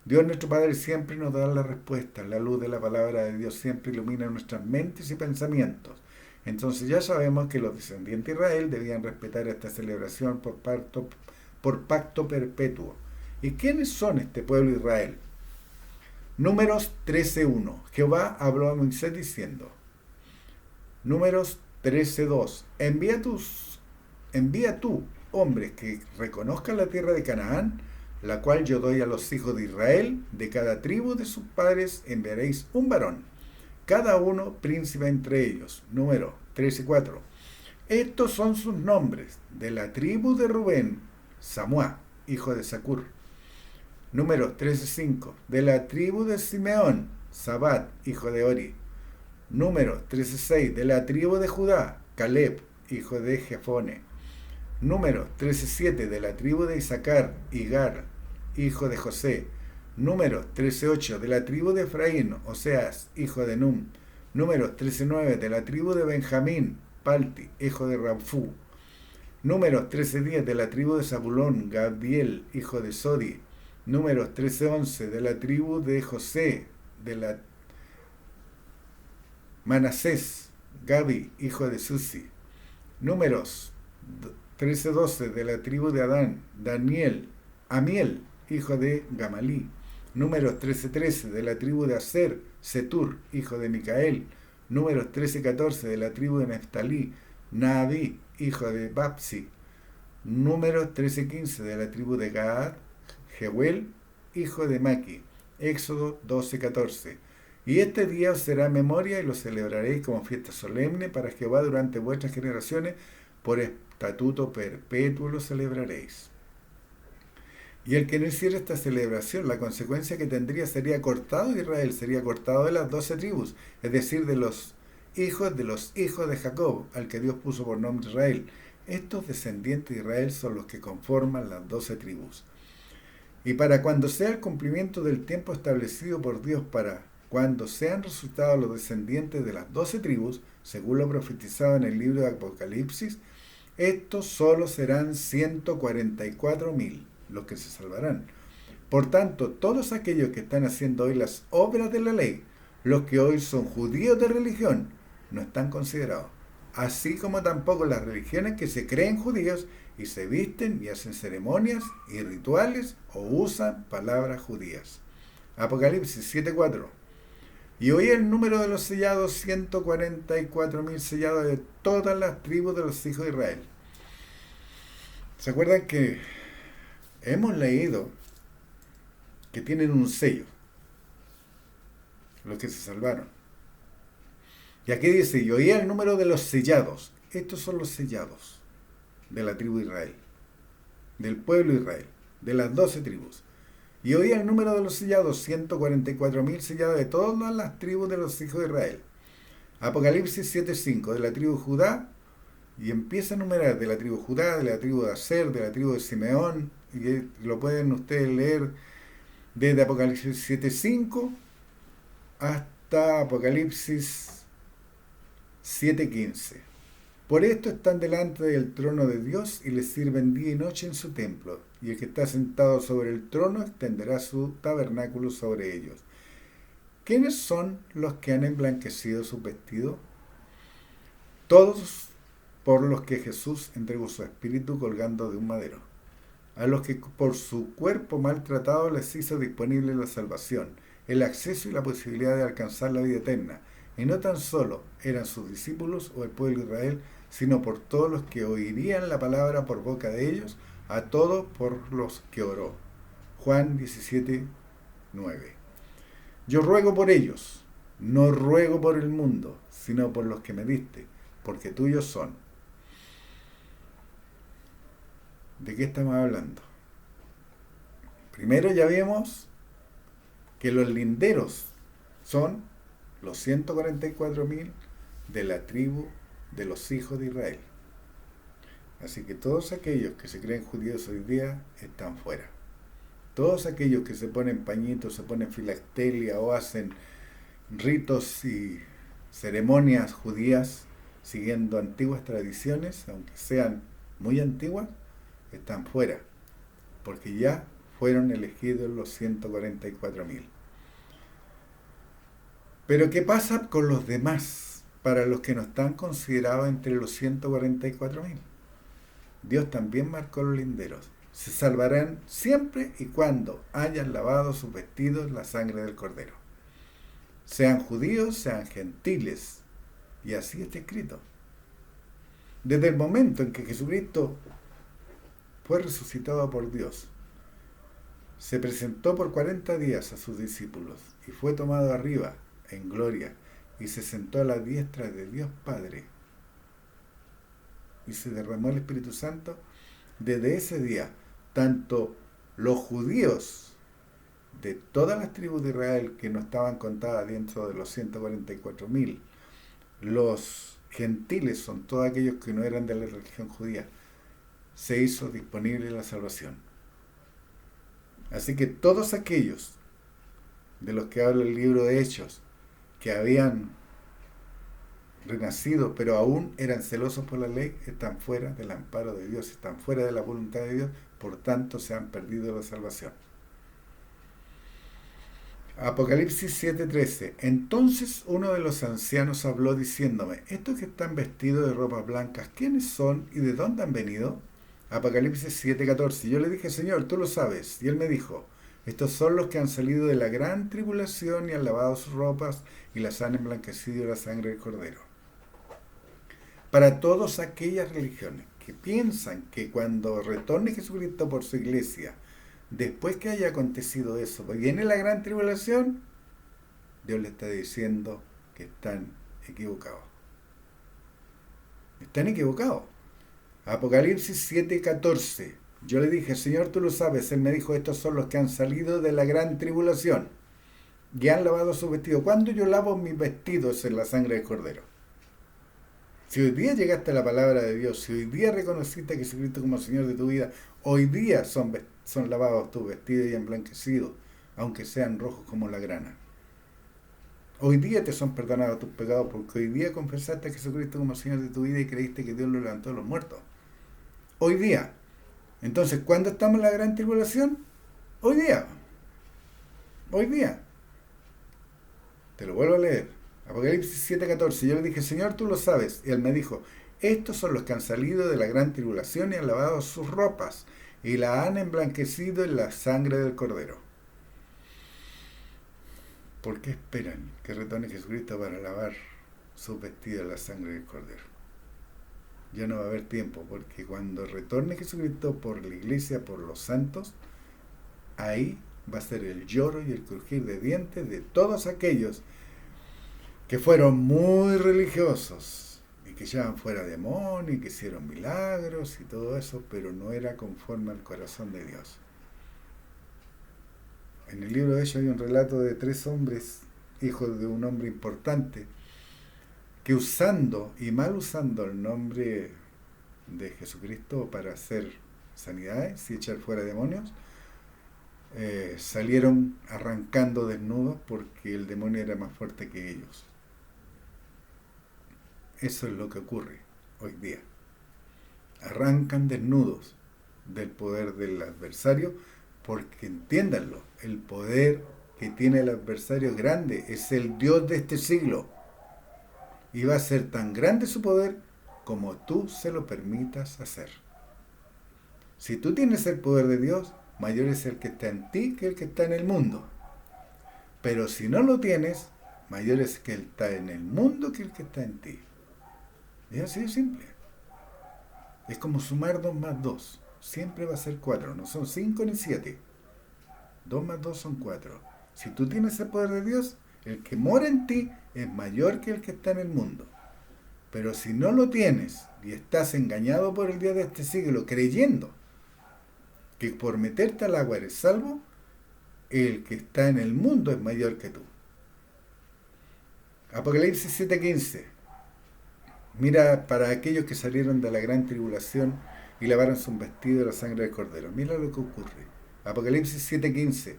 Dios nuestro Padre siempre nos da la respuesta. La luz de la palabra de Dios siempre ilumina nuestras mentes y pensamientos. Entonces ya sabemos que los descendientes de Israel debían respetar esta celebración por pacto perpetuo. ¿Y quiénes son este pueblo de Israel? Números 13:1. Jehová habló a Moisés diciendo, Números 13:2. Envía tú hombres que reconozcan la tierra de Canaán, la cual yo doy a los hijos de Israel. De cada tribu de sus padres enviaréis un varón, cada uno príncipe entre ellos. Número 13:4. Estos son sus nombres: de la tribu de Rubén, Samuá, hijo de Zacur. Número 13:5. De la tribu de Simeón, Sabat, hijo de Ori. Número 13:6. De la tribu de Judá, Caleb, hijo de Jefone. Número 13:7. De la tribu de Isaacar, Igar, hijo de José. Número 13:8. De la tribu de Efraín, Oseas, hijo de Num. Número 13:9. De la tribu de Benjamín, Palti, hijo de Ramfú. Número 13:10. De la tribu de Zabulón, Gadiel, hijo de Sodi. Números 13:11. De la tribu de José, de la Manasés, Gabi, hijo de Susi. Números 13:12. De la tribu de Adán, Amiel, hijo de Gamalí. Números 13:13. De la tribu de Aser, Setur, hijo de Micael. Números 13:14. De la tribu de Neftalí, Naabí, hijo de Babsi. Números 13:15. De la tribu de Gad, Jehuel, hijo de Maqui. Éxodo 12:14. Y este día os será memoria y lo celebraréis como fiesta solemne para Jehová durante vuestras generaciones, por estatuto perpetuo lo celebraréis. Y el que no hiciera esta celebración, la consecuencia que tendría sería cortado de Israel, sería cortado de las 12 tribus, es decir, de los hijos de Jacob, al que Dios puso por nombre Israel. Estos descendientes de Israel son los que conforman las 12 tribus. Y para cuando sea el cumplimiento del tiempo establecido por Dios para cuando sean resucitados los descendientes de las 12 tribus, según lo profetizado en el libro de Apocalipsis, estos solo serán 144.000 los que se salvarán. Por tanto, todos aquellos que están haciendo hoy las obras de la ley, los que hoy son judíos de religión, no están considerados. Así como tampoco las religiones que se creen judíos y se visten y hacen ceremonias y rituales o usan palabras judías. Apocalipsis 7:4. Y oí el número de los sellados, 144.000 sellados de todas las tribus de los hijos de Israel. ¿Se acuerdan que hemos leído que tienen un sello, los que se salvaron? Y aquí dice, y oí el número de los sellados. Estos son los sellados de la tribu de Israel, del pueblo de Israel, de las 12 tribus. Y oí el número de los sellados, 144.000 sellados de todas las tribus de los hijos de Israel. Apocalipsis 7:5, de la tribu de Judá, y empieza a numerar de la tribu de Judá, de la tribu de Aser, de la tribu de Simeón, y lo pueden ustedes leer desde Apocalipsis 7:5 hasta Apocalipsis 7:15. Por esto están delante del trono de Dios y le sirven día y noche en su templo, y el que está sentado sobre el trono extenderá su tabernáculo sobre ellos. ¿Quiénes son los que han emblanquecido sus vestidos? Todos por los que Jesús entregó su espíritu colgando de un madero, a los que por su cuerpo maltratado les hizo disponible la salvación, el acceso y la posibilidad de alcanzar la vida eterna, y no tan solo eran sus discípulos o el pueblo de Israel, sino por todos los que oirían la palabra por boca de ellos, a todos por los que oró. Juan 17:9. Yo ruego por ellos, no ruego por el mundo, sino por los que me diste, porque tuyos son. ¿De qué estamos hablando? Primero ya vimos que los linderos son los 144.000 de la tribu de los hijos de Israel. Así que todos aquellos que se creen judíos hoy día están fuera. Todos aquellos que se ponen pañitos, se ponen filacteria o hacen ritos y ceremonias judías siguiendo antiguas tradiciones, aunque sean muy antiguas, están fuera, porque ya fueron elegidos los 144.000. Pero ¿qué pasa con los demás, para los que no están considerados entre los 144.000? Dios también marcó los linderos. Se salvarán siempre y cuando hayan lavado sus vestidos en la sangre del Cordero. Sean judíos, sean gentiles. Y así está escrito. Desde el momento en que Jesucristo fue resucitado por Dios, se presentó por 40 días a sus discípulos y fue tomado arriba en gloria y se sentó a la diestra de Dios Padre y se derramó el Espíritu Santo. Desde ese día, tanto los judíos de todas las tribus de Israel que no estaban contadas dentro de los 144.000, los gentiles, son todos aquellos que no eran de la religión judía, se hizo disponible la salvación. Así que todos aquellos de los que habla el libro de Hechos, que habían renacido pero aún eran celosos por la ley, están fuera del amparo de Dios, están fuera de la voluntad de Dios, por tanto se han perdido la salvación. Apocalipsis 7:13. Entonces uno de los ancianos habló diciéndome, estos que están vestidos de ropas blancas, ¿quiénes son y de dónde han venido? Apocalipsis 7:14. Yo le dije, Señor, tú lo sabes. Y él me dijo, estos son los que han salido de la gran tribulación y han lavado sus ropas y las han emblanquecido de la sangre del Cordero. Para todas aquellas religiones que piensan que cuando retorne Jesucristo por su iglesia, después que haya acontecido eso, viene la gran tribulación, Dios le está diciendo que están equivocados. Están equivocados. Apocalipsis 7:14. Yo le dije, Señor, tú lo sabes. Él me dijo, estos son los que han salido de la gran tribulación y han lavado sus vestidos. ¿Cuándo yo lavo mis vestidos en la sangre del Cordero? Si hoy día llegaste a la palabra de Dios, si hoy día reconociste a Jesucristo como Señor de tu vida, hoy día son lavados tus vestidos y emblanquecidos, aunque sean rojos como la grana. Hoy día te son perdonados tus pecados porque hoy día confesaste a Jesucristo como Señor de tu vida y creíste que Dios lo levantó de los muertos. Hoy día. Entonces, ¿cuándo estamos en la gran tribulación? Hoy día. Hoy día. Te lo vuelvo a leer. Apocalipsis 7:14. Yo le dije, Señor, tú lo sabes. Y él me dijo, estos son los que han salido de la gran tribulación y han lavado sus ropas y la han emblanquecido en la sangre del Cordero. ¿Por qué esperan que retorne Jesucristo para lavar sus vestidos en la sangre del Cordero? Ya no va a haber tiempo, porque cuando retorne Jesucristo por la iglesia, por los santos, ahí va a ser el lloro y el crujir de dientes de todos aquellos que fueron muy religiosos y que echaban fuera demonios y que hicieron milagros y todo eso, pero no era conforme al corazón de Dios. En el libro de ellos hay un relato de 3 hombres, hijos de un hombre importante, que usando y mal usando el nombre de Jesucristo para hacer sanidades y echar fuera demonios, salieron arrancando desnudos porque el demonio era más fuerte que ellos. Eso es lo que ocurre hoy día. Arrancan desnudos del poder del adversario porque entiéndanlo, el poder que tiene el adversario es grande, es el Dios de este siglo. Y va a ser tan grande su poder como tú se lo permitas hacer. Si tú tienes el poder de Dios, mayor es el que está en ti que el que está en el mundo. Pero si no lo tienes, mayor es el que está en el mundo que el que está en ti. Es así de simple. Es como sumar 2 más 2. Siempre va a ser 4. No son 5 ni 7. 2 más 2 son 4. Si tú tienes el poder de Dios, el que mora en ti es mayor que el que está en el mundo. Pero si no lo tienes y estás engañado por el Dios de este siglo, creyendo que por meterte al agua eres salvo, el que está en el mundo es mayor que tú. Apocalipsis 7:15. Mira, para aquellos que salieron de la gran tribulación y lavaron sus vestidos de la sangre del Cordero. Mira lo que ocurre. Apocalipsis 7:15.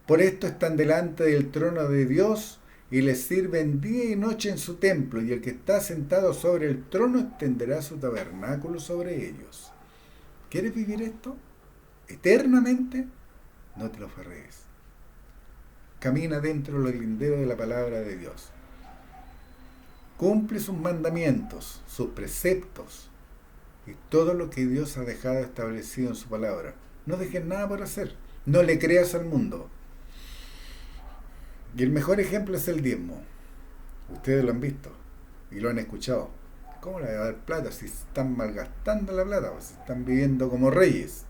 Por esto están delante del trono de Dios y les sirven día y noche en su templo, y el que está sentado sobre el trono extenderá su tabernáculo sobre ellos. ¿Quieres vivir esto eternamente? No te lo aferres. Camina dentro de los linderos de la palabra de Dios. Cumple sus mandamientos, sus preceptos y todo lo que Dios ha dejado establecido en su palabra. No dejes nada por hacer. No le creas al mundo. Y el mejor ejemplo es el diezmo. Ustedes lo han visto y lo han escuchado. ¿Cómo le va a dar plata si están malgastando la plata? Pues están viviendo como reyes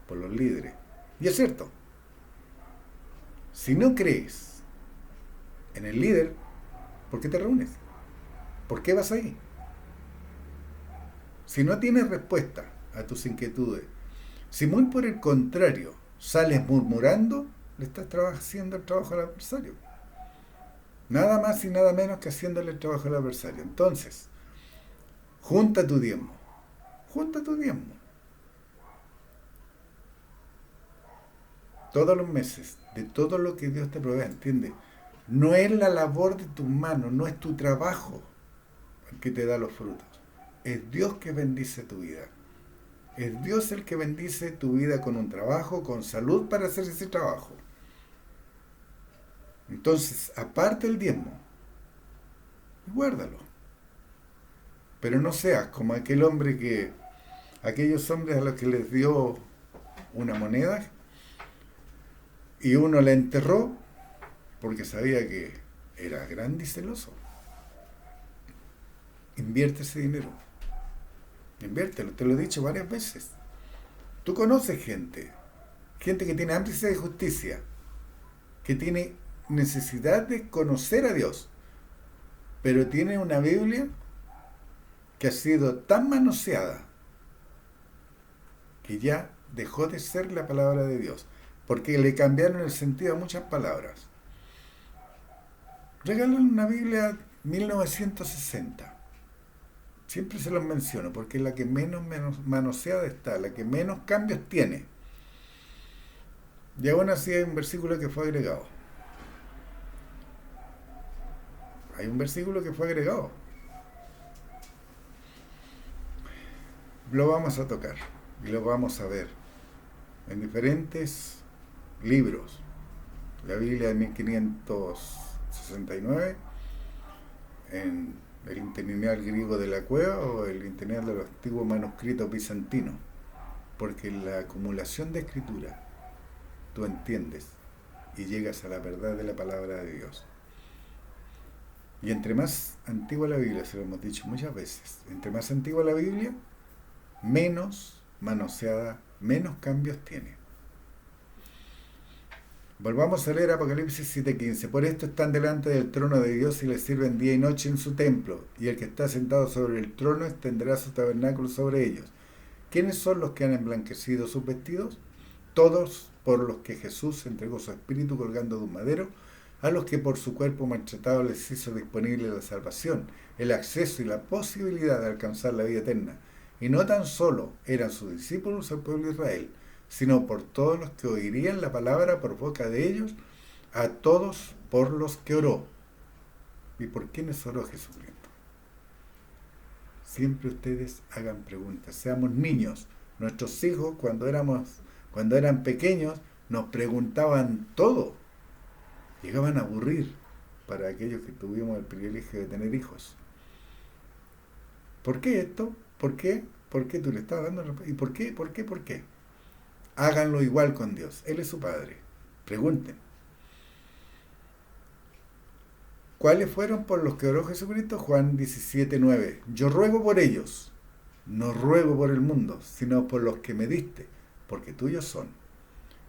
por los líderes. Y es cierto. Si no crees en el líder, ¿por qué te reúnes? ¿Por qué vas ahí? Si no tienes respuesta a tus inquietudes, si muy por el contrario sales murmurando, le estás haciendo el trabajo al adversario. Nada más y nada menos que haciéndole el trabajo al adversario. Entonces, junta tu diezmo. Junta tu diezmo. Todos los meses, de todo lo que Dios te provee, ¿entiendes? No es la labor de tus manos, no es tu trabajo el que te da los frutos. Es Dios que bendice tu vida. Es Dios el que bendice tu vida con un trabajo, con salud para hacer ese trabajo. Entonces, aparte el diezmo, guárdalo. Pero no seas como aquellos hombres a los que les dio una moneda y uno la enterró porque sabía que era grande y celoso. Invierte ese dinero. Inviértelo, te lo he dicho varias veces. Tú conoces gente que tiene hambre y sed de justicia, que tiene necesidad de conocer a Dios, pero tiene una Biblia que ha sido tan manoseada que ya dejó de ser la palabra de Dios, porque le cambiaron el sentido a muchas palabras. Regálale una Biblia 1960. Siempre se los menciono, porque es la que menos manoseada está, la que menos cambios tiene. Y aún así hay un versículo que fue agregado. Hay un versículo que fue agregado. Lo vamos a tocar y lo vamos a ver en diferentes libros. La Biblia de 1569, en el interlineal griego de la cueva o el interlineal de los antiguos manuscritos bizantinos, porque en la acumulación de escritura tú entiendes y llegas a la verdad de la palabra de Dios. Y entre más antigua la Biblia, se lo hemos dicho muchas veces, entre más antigua la Biblia, menos manoseada, menos cambios tiene. Volvamos a leer Apocalipsis 7:15. Por esto están delante del trono de Dios y le sirven día y noche en su templo, y el que está sentado sobre el trono extenderá su tabernáculo sobre ellos. ¿Quiénes son los que han emblanquecido sus vestidos? Todos por los que Jesús entregó su espíritu colgando de un madero, a los que por su cuerpo maltratado les hizo disponible la salvación, el acceso y la posibilidad de alcanzar la vida eterna. Y no tan solo eran sus discípulos el pueblo de Israel, sino por todos los que oirían la palabra por boca de ellos, a todos por los que oró. ¿Y por quiénes oró Jesucristo? Siempre ustedes hagan preguntas, seamos niños. Nuestros hijos cuando eran pequeños nos preguntaban todo. Llegaban a aburrir para aquellos que tuvimos el privilegio de tener hijos. ¿Por qué esto? ¿Por qué? ¿Por qué tú le estás dando? ¿Y por qué? ¿Por qué? ¿Por qué? Háganlo igual con Dios. Él es su Padre. Pregunten. ¿Cuáles fueron por los que oró Jesucristo? Juan 17:9. Yo ruego por ellos. No ruego por el mundo, sino por los que me diste, porque tuyos son.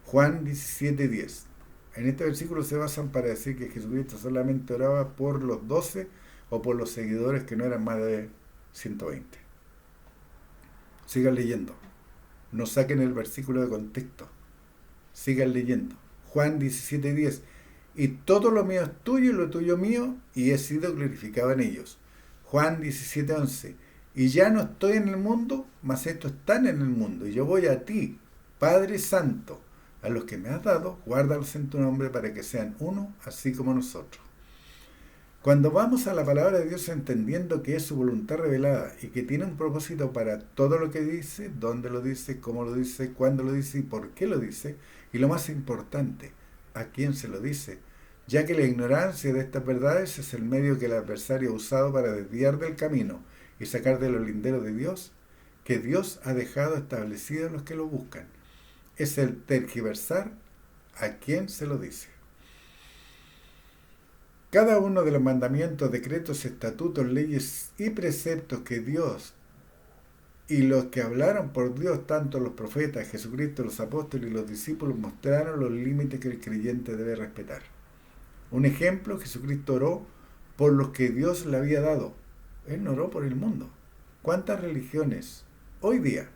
Juan 17:10. En este versículo se basan para decir que Jesucristo solamente oraba por los 12 o por los seguidores que no eran más de 120. Sigan leyendo. No saquen el versículo de contexto. Sigan leyendo. Juan 17:10. Y todo lo mío es tuyo y lo tuyo mío, y he sido glorificado en ellos. Juan 17:11. Y ya no estoy en el mundo, mas estos están en el mundo, y yo voy a ti, Padre Santo. A los que me has dado, guárdalos en tu nombre para que sean uno, así como nosotros. Cuando vamos a la palabra de Dios entendiendo que es su voluntad revelada y que tiene un propósito para todo lo que dice, dónde lo dice, cómo lo dice, cuándo lo dice y por qué lo dice, y lo más importante, a quién se lo dice, ya que la ignorancia de estas verdades es el medio que el adversario ha usado para desviar del camino y sacar de los linderos de Dios, que Dios ha dejado establecidos a los que lo buscan. Es el tergiversar a quién se lo dice. Cada uno de los mandamientos, decretos, estatutos, leyes y preceptos que Dios y los que hablaron por Dios, tanto los profetas, Jesucristo, los apóstoles y los discípulos, mostraron los límites que el creyente debe respetar. Un ejemplo, Jesucristo oró por los que Dios le había dado. Él no oró por el mundo. ¿Cuántas religiones hoy día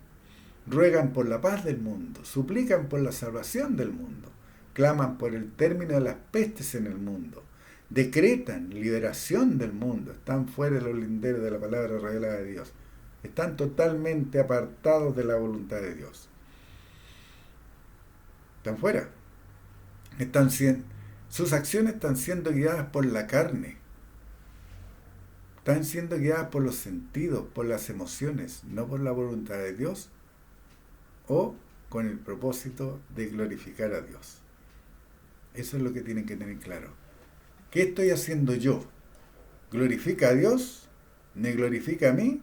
ruegan por la paz del mundo, suplican por la salvación del mundo, claman por el término de las pestes en el mundo, decretan liberación del mundo, están fuera de los linderos de la palabra revelada de Dios, están totalmente apartados de la voluntad de Dios, están fuera, sus acciones están siendo guiadas por la carne, están siendo guiadas por los sentidos, por las emociones, no por la voluntad de Dios o con el propósito de glorificar a Dios. Eso es lo que tienen que tener claro. ¿Qué estoy haciendo yo? ¿Glorifica a Dios? ¿Me glorifica a mí?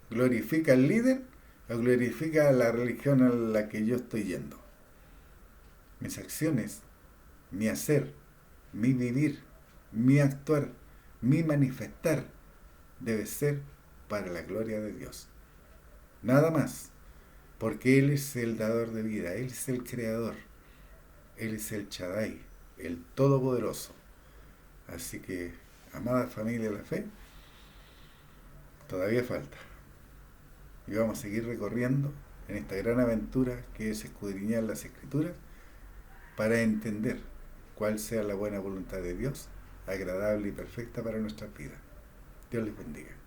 ¿Glorifica al líder? ¿O glorifica a la religión a la que yo estoy yendo? Mis acciones, mi hacer, mi vivir, mi actuar, mi manifestar debe ser para la gloria de Dios. Nada más. Porque Él es el dador de vida, Él es el creador, Él es el Shaddai, el Todopoderoso. Así que, amada familia de la fe, todavía falta. Y vamos a seguir recorriendo en esta gran aventura que es escudriñar las Escrituras para entender cuál sea la buena voluntad de Dios, agradable y perfecta para nuestras vidas. Dios les bendiga.